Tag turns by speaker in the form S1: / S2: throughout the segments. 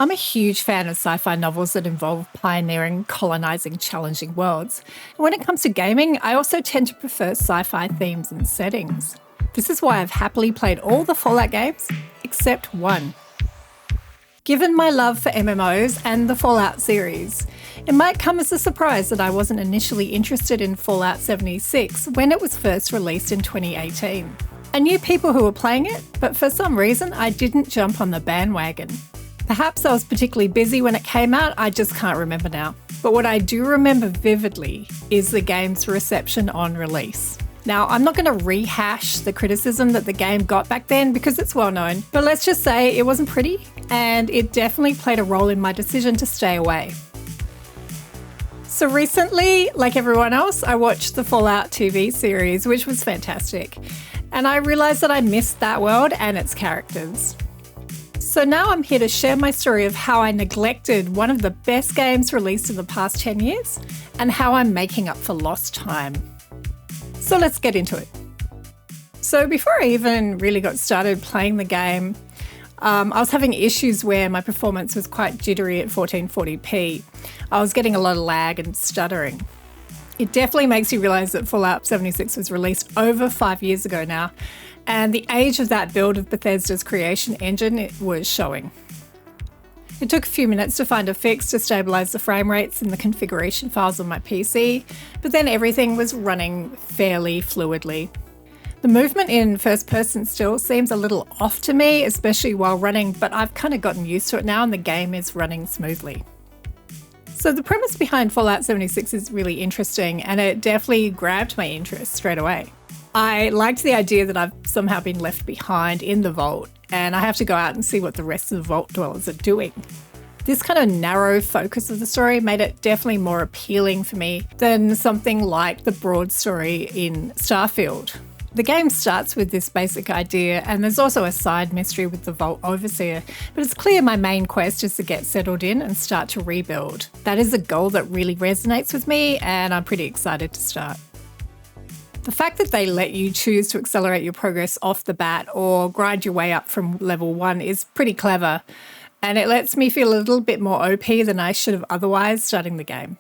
S1: I'm a huge fan of sci-fi novels that involve pioneering, colonizing, challenging worlds. And when it comes to gaming, I also tend to prefer sci-fi themes and settings. This is why I've happily played all the Fallout games, except one. Given my love for MMOs and the Fallout series, it might come as a surprise that I wasn't initially interested in Fallout 76 when it was first released in 2018. I knew people who were playing it, but for some reason I didn't jump on the bandwagon. Perhaps I was particularly busy when it came out, I just can't remember now. But what I do remember vividly is the game's reception on release. Now, I'm not going to rehash the criticism that the game got back then because it's well known, but let's just say it wasn't pretty, and it definitely played a role in my decision to stay away. So recently, like everyone else, I watched the Fallout TV series, which was fantastic, and I realised that I missed that world and its characters. So now I'm here to share my story of how I neglected one of the best games released in the past 10 years and how I'm making up for lost time. So let's get into it. So before I even really got started playing the game, I was having issues where my performance was quite jittery at 1440p. I was getting a lot of lag and stuttering. It definitely makes you realise that Fallout 76 was released over 5 years ago now, and the age of that build of Bethesda's creation engine was showing. It took a few minutes to find a fix to stabilise the frame rates and the configuration files on my PC, but then everything was running fairly fluidly. The movement in first person still seems a little off to me, especially while running, but I've kind of gotten used to it now and the game is running smoothly. So the premise behind Fallout 76 is really interesting and it definitely grabbed my interest straight away. I liked the idea that I've somehow been left behind in the vault and I have to go out and see what the rest of the vault dwellers are doing. This kind of narrow focus of the story made it definitely more appealing for me than something like the broad story in Starfield. The game starts with this basic idea and there's also a side mystery with the Vault Overseer, but it's clear my main quest is to get settled in and start to rebuild. That is a goal that really resonates with me and I'm pretty excited to start. The fact that they let you choose to accelerate your progress off the bat or grind your way up from level 1 is pretty clever, and it lets me feel a little bit more OP than I should have otherwise starting the game.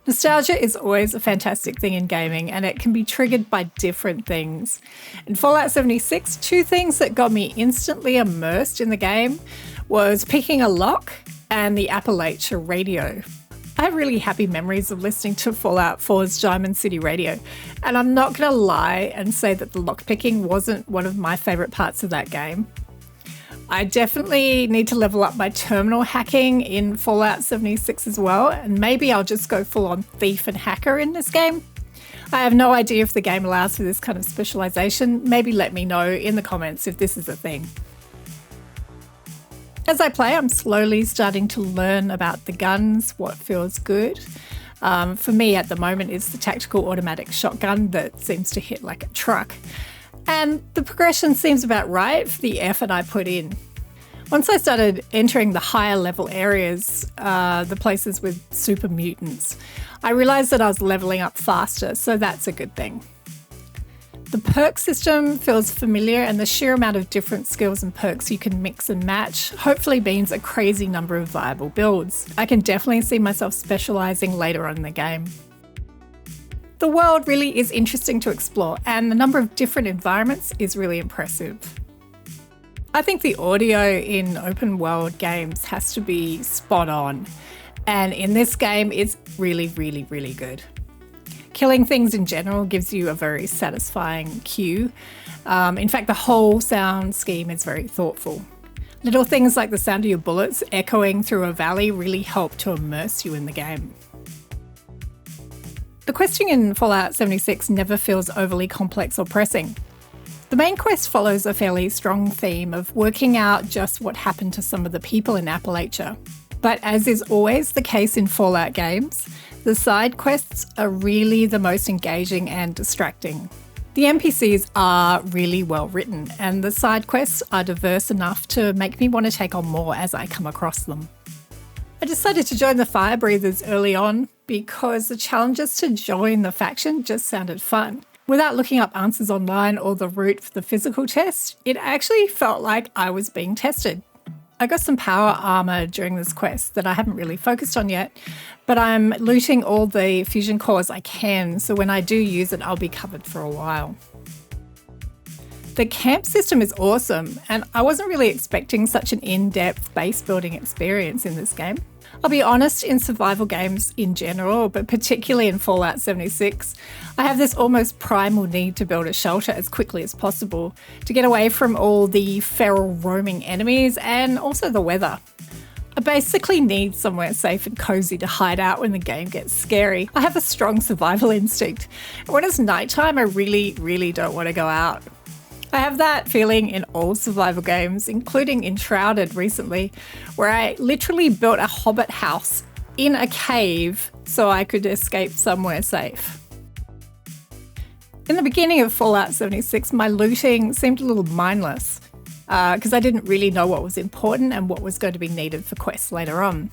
S1: Nostalgia is always a fantastic thing in gaming and it can be triggered by different things. In Fallout 76, two things that got me instantly immersed in the game was picking a lock and the Appalachia radio. I have really happy memories of listening to Fallout 4's Diamond City radio, and I'm not going to lie and say that the lockpicking wasn't one of my favourite parts of that game. I definitely need to level up my terminal hacking in Fallout 76 as well, and maybe I'll just go full on thief and hacker in this game. I have no idea if the game allows for this kind of specialisation. Maybe let me know in the comments if this is a thing. As I play, I'm slowly starting to learn about the guns, what feels good. For me at the moment it's the tactical automatic shotgun that seems to hit like a truck. And the progression seems about right for the effort I put in. Once I started entering the higher level areas, the places with super mutants, I realised that I was levelling up faster, so that's a good thing. The perk system feels familiar and the sheer amount of different skills and perks you can mix and match hopefully means a crazy number of viable builds. I can definitely see myself specialising later on in the game. The world really is interesting to explore and the number of different environments is really impressive. I think the audio in open world games has to be spot on, and in this game it's really good. Killing things in general gives you a very satisfying cue. In fact, the whole sound scheme is very thoughtful. Little things like the sound of your bullets echoing through a valley really help to immerse you in the game. The questing in Fallout 76 never feels overly complex or pressing. The main quest follows a fairly strong theme of working out just what happened to some of the people in Appalachia. But as is always the case in Fallout games, the side quests are really the most engaging and distracting. The NPCs are really well written and the side quests are diverse enough to make me want to take on more as I come across them. I decided to join the Fire Breathers early on because the challenges to join the faction just sounded fun. Without looking up answers online or the route for the physical test, it actually felt like I was being tested. I got some power armor during this quest that I haven't really focused on yet, but I'm looting all the fusion cores I can, so when I do use it, I'll be covered for a while. The camp system is awesome, and I wasn't really expecting such an in-depth base building experience in this game. I'll be honest, in survival games in general, but particularly in Fallout 76, I have this almost primal need to build a shelter as quickly as possible to get away from all the feral roaming enemies and also the weather. I basically need somewhere safe and cozy to hide out when the game gets scary. I have a strong survival instinct. When it's nighttime, I really don't want to go out. I have that feeling in all survival games, including Enshrouded recently, where I literally built a hobbit house in a cave so I could escape somewhere safe. In the beginning of Fallout 76, my looting seemed a little mindless because I didn't really know what was important and what was going to be needed for quests later on.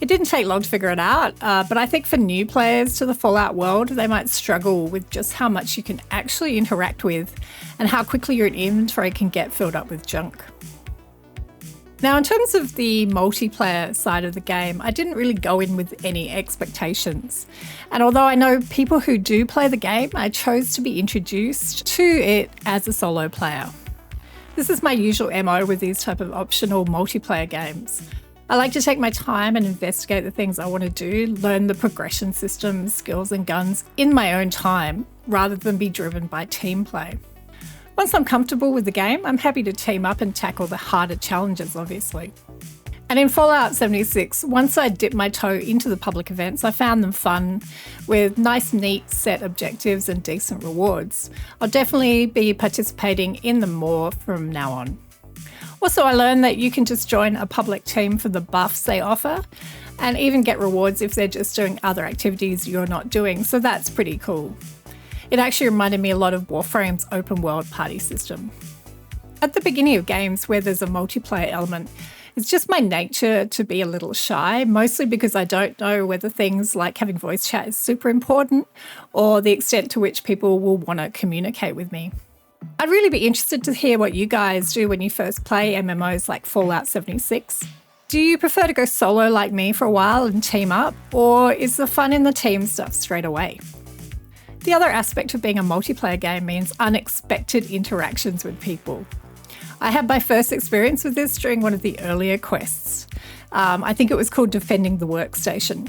S1: It didn't take long to figure it out, but I think for new players to the Fallout world, they might struggle with just how much you can actually interact with and how quickly your inventory can get filled up with junk. Now, in terms of the multiplayer side of the game, I didn't really go in with any expectations. And although I know people who do play the game, I chose to be introduced to it as a solo player. This is my usual MO with these type of optional multiplayer games. I like to take my time and investigate the things I want to do, learn the progression systems, skills and guns in my own time, rather than be driven by team play. Once I'm comfortable with the game, I'm happy to team up and tackle the harder challenges, obviously. And in Fallout 76, once I dipped my toe into the public events, I found them fun with nice, neat set objectives and decent rewards. I'll definitely be participating in them more from now on. Also, I learned that you can just join a public team for the buffs they offer and even get rewards if they're just doing other activities you're not doing, so that's pretty cool. It actually reminded me a lot of Warframe's open world party system. At the beginning of games where there's a multiplayer element, it's just my nature to be a little shy, mostly because I don't know whether things like having voice chat is super important or the extent to which people will want to communicate with me. I'd really be interested to hear what you guys do when you first play MMOs like Fallout 76. Do you prefer to go solo like me for a while and team up, or is the fun in the team stuff straight away? The other aspect of being a multiplayer game means unexpected interactions with people. I had my first experience with this during one of the earlier quests. I think it was called Defending the Workstation.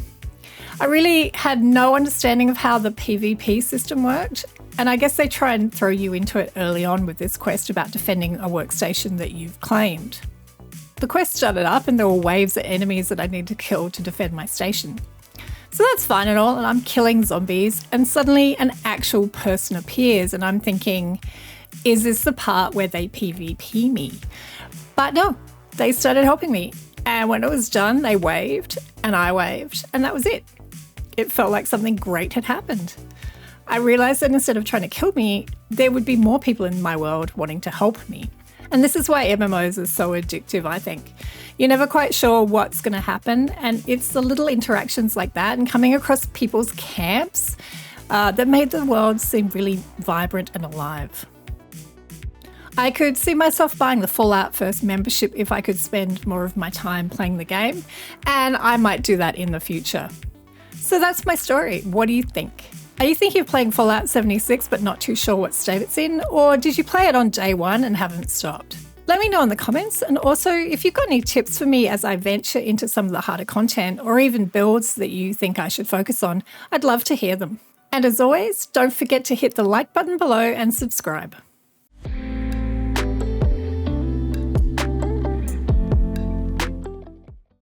S1: I really had no understanding of how the PvP system worked, and I guess they try and throw you into it early on with this quest about defending a workstation that you've claimed. The quest started up and there were waves of enemies that I need to kill to defend my station. So that's fine and all, and I'm killing zombies, and suddenly an actual person appears and I'm thinking, is this the part where they PvP me? But no, they started helping me, and when it was done, they waved and I waved, and that was it. It felt like something great had happened. I realised that instead of trying to kill me, there would be more people in my world wanting to help me. And this is why MMOs are so addictive, I think. You're never quite sure what's going to happen, and it's the little interactions like that and coming across people's camps that made the world seem really vibrant and alive. I could see myself buying the Fallout First membership if I could spend more of my time playing the game, and I might do that in the future. So that's my story. What do you think? Are you thinking of playing Fallout 76 but not too sure what state it's in, or did you play it on day one and haven't stopped? Let me know in the comments, and also if you've got any tips for me as I venture into some of the harder content or even builds that you think I should focus on, I'd love to hear them. And as always, don't forget to hit the like button below and subscribe.